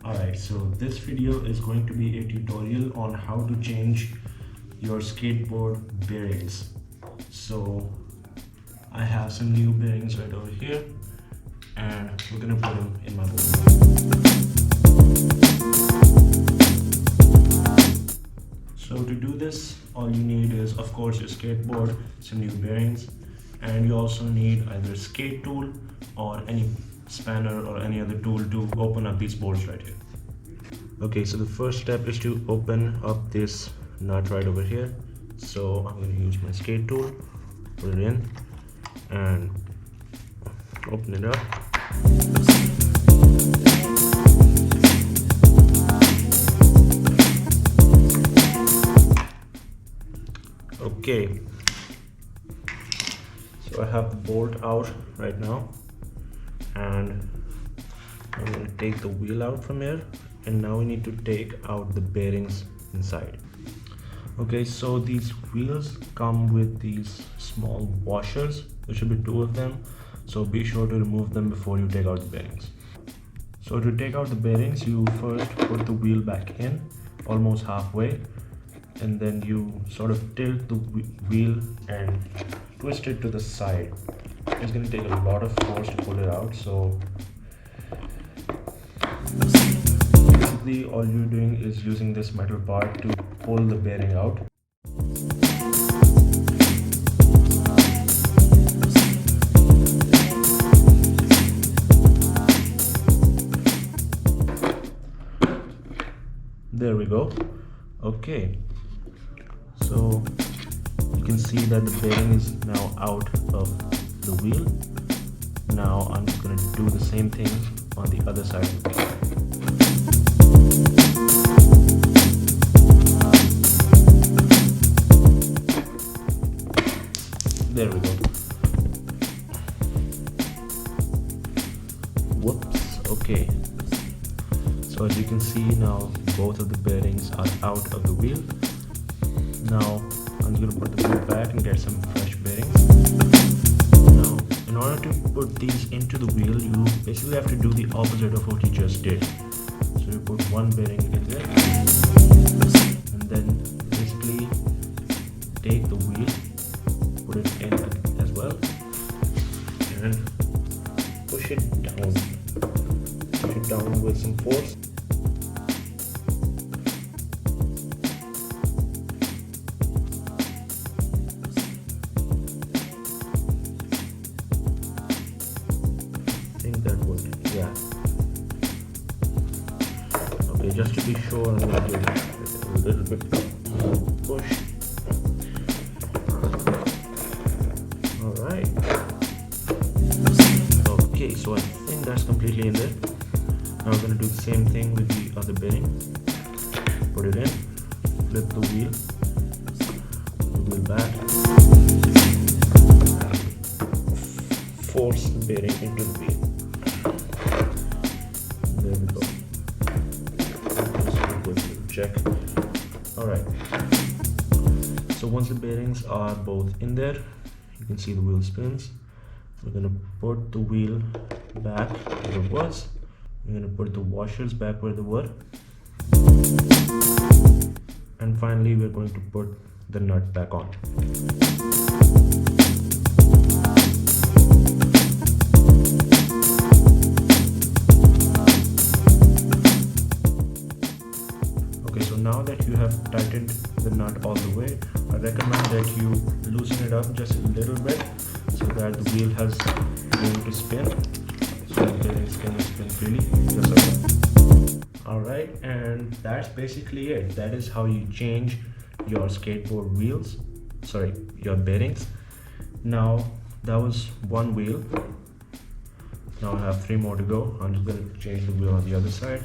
Alright, so this video is going to be a tutorial on how to change your skateboard bearings. So I have some new bearings right over here and we're gonna put them in my board. So to do this, all you need is of course your skateboard, some new bearings, and you also need either a skate tool or any spanner or any other tool to open up these bolts right here. Okay, so the first step is to open up this nut right over here. So I'm going to use my skate tool, put it in and open it up. Okay, so I have the bolt out right now and I'm going to take the wheel out from here, and now we need to take out the bearings inside. Okay, so these wheels come with these small washers. There should be 2 of them, so be sure to remove them before you take out the bearings. So to take out the bearings, you first put the wheel back in almost halfway, and then you sort of tilt the wheel and twist it to the side. It's going to take a lot of force to pull it out, so basically all you're doing is using this metal part to pull the bearing out. There we go. Okay, so you can see that the bearing is now out of the wheel. Now I'm just going to do the same thing on the other side of the wheel. There we go. Whoops. Okay. So as you can see now, both of the bearings are out of the wheel. Now I'm going to put the wheel back and get some fresh bearings. Now, in order to put these into the wheel, you basically have to do the opposite of what you just did. So you put one bearing in there, and then basically take the wheel, put it in as well, and push it down. Push it down with some force. That would, yeah. Okay, just to be sure, I'm going to give it a little bit more push. Alright. Okay, so I think that's completely in there. Now I'm going to do the same thing with the other bearing. Put it in, flip the wheel back, force the bearing into the wheel. There we go. Check. Alright. So once the bearings are both in there, you can see the wheel spins. We're going to put the wheel back where it was. We're going to put the washers back where they were. And finally, we're going to put the nut back on. Now that you have tightened the nut all the way, I recommend that you loosen it up just a little bit so that the wheel has room to spin, so the bearings can spin freely, just like that. Alright, and that's basically it. That is how you change your skateboard wheels, sorry, your bearings. Now that was one wheel. Now I have 3 more to go. I'm just going to change the wheel on the other side.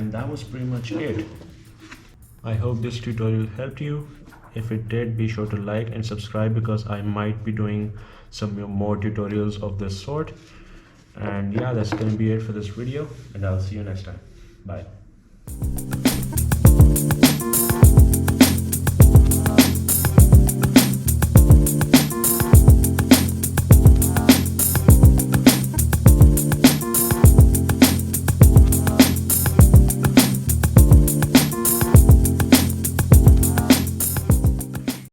And that was pretty much it. I hope this tutorial helped you. If it did, be sure to like and subscribe, because I might be doing some more tutorials of this sort. And yeah, that's gonna be it for this video, and I'll see you next time. Bye.